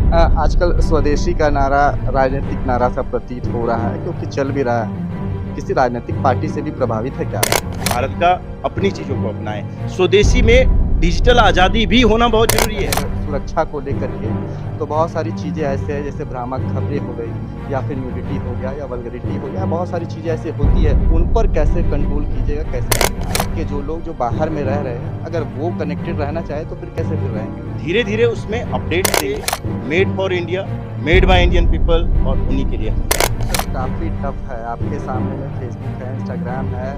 आजकल स्वदेशी का नारा राजनीतिक नारा सा प्रतीत हो रहा है क्योंकि चल भी रहा है। किसी राजनीतिक पार्टी से भी प्रभावित है क्या? भारत का अपनी चीजों को अपनाएं। स्वदेशी में डिजिटल आजादी भी होना बहुत जरूरी है। सुरक्षा को लेकर के तो बहुत सारी चीज़ें ऐसे हैं, जैसे भ्रामक खबरें हो गई या फिर न्यूडिटी हो गया या वल्गरिटी हो गया, बहुत सारी चीज़ें ऐसी होती है। उन पर कैसे कंट्रोल कीजिएगा, कैसे कि जो लोग जो बाहर में रह रहे हैं, अगर वो कनेक्टेड रहना चाहे तो फिर कैसे फिर रहेंगे? धीरे धीरे उसमें अपडेट देंगे। Made for India, made by Indian people, और उन्हीं के लिए काफ़ी टफ है। आपके सामने में फेसबुक है, इंस्टाग्राम है,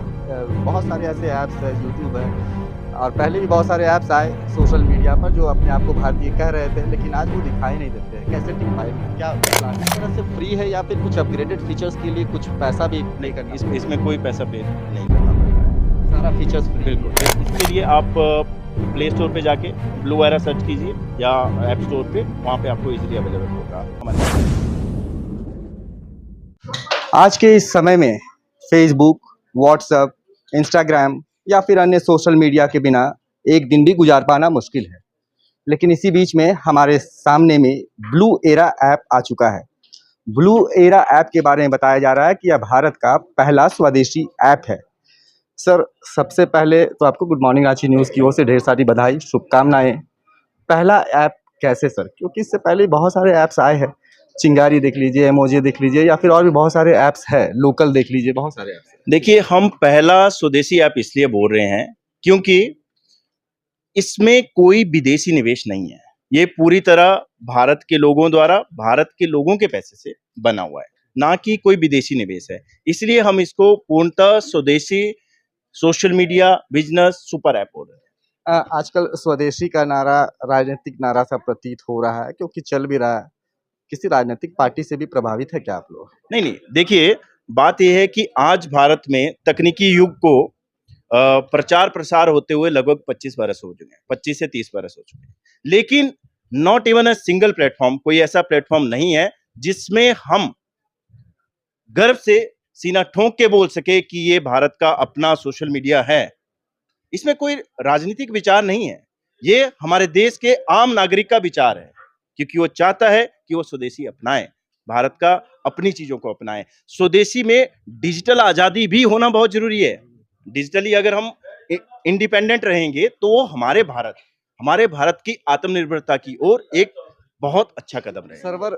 बहुत सारे ऐसे ऐप्स हैं, यूट्यूब है, और पहले भी बहुत सारे ऐप्स आए सोशल मीडिया पर जो अपने आप को भारतीय कह रहे थे, लेकिन आज वो दिखाई नहीं देते हैं। कैसे टिक पाएँगे? क्या प्लान है? इस तरह से फ्री है या फिर कुछ अपग्रेडेड फीचर्स के लिए कुछ पैसा भी पे करना? इसमें कोई पैसा पे नहीं करना पड़ता है। सारा फीचर्स फ्री? बिल्कुल। इसके लिए आप प्ले स्टोर पे जाके ब्लू एरा सर्च कीजिए या ऐप स्टोर पे, वहाँ पे आपको इजीली अवेलेबल होगा हमारे। आज के इस समय में फेसबुक, व्हाट्सएप, इंस्टाग्राम या फिर अन्य सोशल मीडिया के बिना एक दिन भी गुजार पाना मुश्किल है। लेकिन इसी बीच में हमारे सामने में ब्लू एरा ऐप आ चुका है। ब्लू एरा ऐप के बारे में बताया जा रहा है कि यह भारत का पहला स्वदेशी ऐप है। सर, सबसे पहले तो आपको गुड मॉर्निंग रांची न्यूज़ की ओर से ढेर सारी बधाई, शुभकामनाएं। पहला ऐप कैसे सर? क्योंकि इससे पहले बहुत सारे ऐप्स आए हैं, चिंगारी देख लीजिए, इमोजी देख लीजिए, या फिर और भी बहुत सारे ऐप्स हैं, लोकल देख लीजिए, बहुत सारे ऐप्स हैं। देखिए, हम पहला स्वदेशी ऐप इसलिए बोल रहे हैं क्योंकि इसमें कोई विदेशी निवेश नहीं है। ये पूरी तरह भारत के लोगों द्वारा, भारत के लोगों के पैसे से बना हुआ है, ना कि कोई विदेशी निवेश है। इसलिए हम इसको पूर्णतः स्वदेशी social media business super app बोल रहे हैं। आजकल स्वदेशी का नारा राजनीतिक नारा सा प्रतीत हो रहा है क्योंकि चल भी रहा है। किसी राजनीतिक पार्टी से भी प्रभावित है क्या आप लोग? नहीं नहीं, देखिए, बात यह है कि आज भारत में तकनीकी युग को प्रचार प्रसार होते हुए लगभग 25 बरस हो चुके हैं, 25 से 30 बरस हो चुके हैं। लेकिन not even a single platform, कोई ऐसा प्लेटफॉर्म नहीं है जिसमें हम गर्व से सीना ठोंक के बोल सके कि ये भारत का अपना सोशल मीडिया है। इसमें कोई राजनीतिक विचार नहीं है, ये हमारे देश के आम नागरिक का विचार है, क्योंकि वो चाहता है कि वो स्वदेशी अपनाए, भारत का अपनी चीजों को अपनाए। स्वदेशी में डिजिटल आजादी भी होना बहुत जरूरी है। डिजिटली अगर हम इंडिपेंडेंट रहेंगे तो वो हमारे भारत की आत्मनिर्भरता की ओर एक बहुत अच्छा कदम रहेगा। सर्वर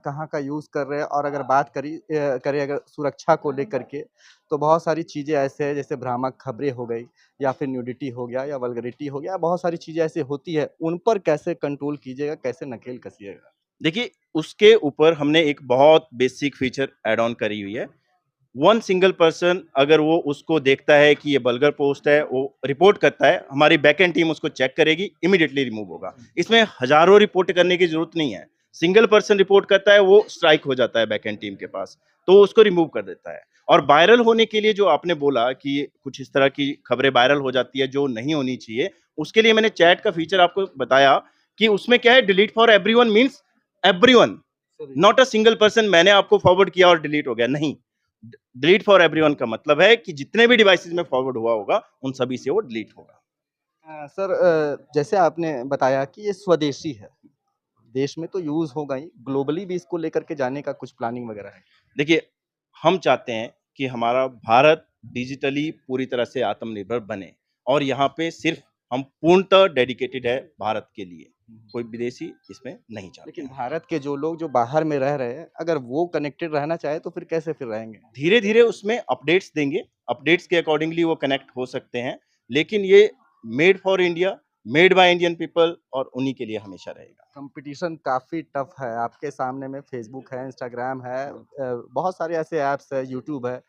कहाँ का यूज़ कर रहे हैं, और अगर बात करें अगर सुरक्षा को लेकर के, तो बहुत सारी चीज़ें ऐसे हैं, जैसे भ्रामक खबरें हो गई या फिर न्यूडिटी हो गया या वल्गरिटी हो गया, बहुत सारी चीज़ें ऐसी होती है। उन पर कैसे कंट्रोल कीजिएगा, कैसे नकेल कसिएगा? देखिए, उसके ऊपर हमने एक बहुत बेसिक फीचर ऐड ऑन करी हुई है। वन सिंगल पर्सन अगर वो उसको देखता है कि ये बल्गर पोस्ट है, वो रिपोर्ट करता है, हमारी बैकएंड टीम उसको चेक करेगी, इमीडिएटली रिमूव होगा। इसमें हजारों रिपोर्ट करने की जरूरत नहीं है। सिंगल पर्सन रिपोर्ट करता है, वो स्ट्राइक हो जाता है बैकएंड टीम के पास, तो वो उसको रिमूव कर देता है। और वायरल होने के लिए जो आपने बोला कि कुछ इस तरह की खबरें वायरल हो जाती है जो नहीं होनी चाहिए, उसके लिए मैंने चैट का फीचर आपको बताया कि उसमें क्या है, delete for everyone means everyone, not a single person. मैंने आपको फॉरवर्ड किया और डिलीट हो गया, नहीं। डिलीट फॉर एवरीवन का मतलब है कि जितने भी डिवाइसेस में फॉरवर्ड हुआ होगा उन सभी से वो डिलीट होगा। सर, जैसे आपने बताया कि ये स्वदेशी है, देश में तो यूज़ होगा ही, ग्लोबली भी इसको लेकर के जाने का कुछ प्लानिंग वगैरह है? देखिए, हम चाहते हैं कि हमारा भारत डिजिटली पूरी तरह से आत्मनिर्भर बने, और यहाँ पे सिर्फ हम पूर्णतः डेडिकेटेड है भारत के लिए, कोई विदेशी इसमें नहीं चाहते लेकिन हैं। भारत के जो लोग जो बाहर में रह रहे हैं, अगर वो कनेक्टेड रहना चाहे तो फिर कैसे फिर रहेंगे? धीरे धीरे उसमें अपडेट्स देंगे, अपडेट्स के अकॉर्डिंगली वो कनेक्ट हो सकते हैं, लेकिन ये made for India, made by Indian people, और उन्हीं के लिए हमेशा रहेगा। कंपटीशन काफ़ी टफ है। आपके सामने में फेसबुक है, इंस्टाग्राम है, बहुत सारे ऐसे ऐप्स हैं, यूट्यूब है,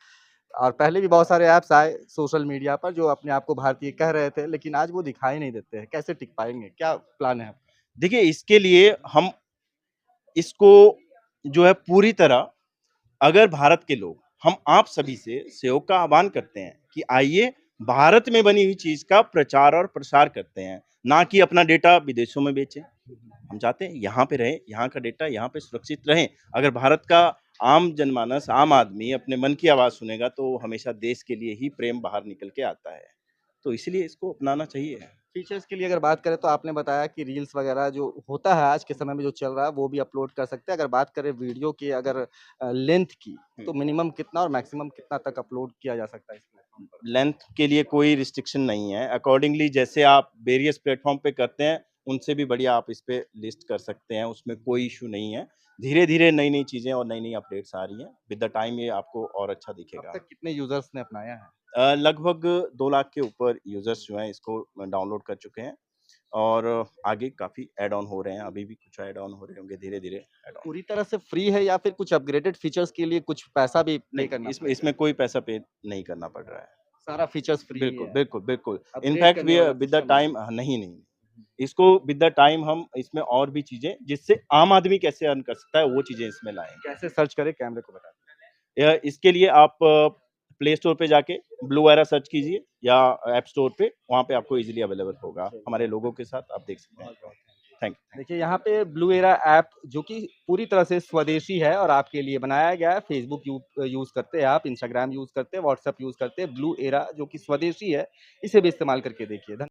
और पहले भी बहुत सारे ऐप्स आए सोशल मीडिया पर जो अपने आप को भारतीय कह रहे थे, लेकिन आज वो दिखाई नहीं देते हैं। कैसे टिक पाएँगे? क्या प्लान है आपका? देखिए, इसके लिए हम इसको जो है पूरी तरह, अगर भारत के लोग, हम आप सभी से सहयोग का आह्वान करते हैं कि आइए भारत में बनी हुई चीज का प्रचार और प्रसार करते हैं, ना कि अपना डेटा विदेशों में बेचें। हम चाहते हैं यहाँ पे रहे, यहाँ का डेटा यहाँ पे सुरक्षित रहे। अगर भारत का आम जनमानस, आम आदमी अपने मन की आवाज सुनेगा तो हमेशा देश के लिए ही प्रेम बाहर निकल के आता है, तो इसलिए इसको अपनाना चाहिए। फीचर्स की अगर बात करें तो आपने बताया कि रील्स वगैरह जो होता है आज के समय में जो चल रहा है वो भी अपलोड कर सकते हैं। अगर बात करें वीडियो की अगर लेंथ की तो मिनिमम कितना और मैक्सिमम कितना तक अपलोड किया जा सकता है इस प्लेटफ़ॉर्म पर? लेंथ के लिए कोई रिस्ट्रिक्शन नहीं है। अकॉर्डिंगली जैसे आप वेरियस प्लेटफ़ॉर्म पे करते हैं, उनसे भी बढ़िया आप इस पे लिस्ट कर सकते हैं, उसमें कोई इश्यू नहीं है। धीरे-धीरे नई-नई चीज़ें और नई-नई अपडेट्स आ रही हैं। विद द टाइम ये आपको और अच्छा अब दिखेगा। तक कितने यूज़र्स ने अपनाया है? लगभग 2 लाख के ऊपर यूज़र्स जो हैं इसको डाउनलोड कर चुके हैं और आगे काफ़ी ऐड ऑन हो रहे हैं। अभी भी कुछ ऐड ऑन हो रहे होंगे धीरे-धीरे ऐड ऑन। पूरी तरह से फ्री है या फिर कुछ अपग्रेडेड फीचर्स के लिए कुछ पैसा भी पे नहीं, करना इसमें पड़ेगा? इसमें कोई पैसा पे नहीं करना पड़ रहा है। सारा फीचर्स फ्री ही बिल्कुल, है, बिल्कुल, बिल्कुल। अपग्रेड इनफैक्ट करने वाला विद द सिस्टम नहीं टाइम है। नहीं, नहीं। इसको विद द टाइम हम इसमें और भी चीज़ें जिससे आम आदमी कैसे अर्न कर सकता है, वो चीज़ें इसमें लाएँगे। कैसे सर्च करें कैमरे को बता दीजिए। इसके लिए आप प्ले स्टोर पे जाके ब्लू एरा सर्च कीजिए या ऐप स्टोर पे, वहाँ पे आपको ईज़िली अवेलेबल होगा। हमारे लोगो के साथ आप देख सकते हैं। Thank you. देखिए यहाँ पे ब्लू एरा ऐप जो कि पूरी तरह से स्वदेशी है और आपके लिए बनाया गया है। फेसबुक यूज़ करते हैं आप, इंस्टाग्राम यूज़ करते हैं, व्हाट्सएप यूज़ करते हैं। ब्लू एरा जो कि स्वदेशी है, इसे भी इस्तेमाल करके देखिए।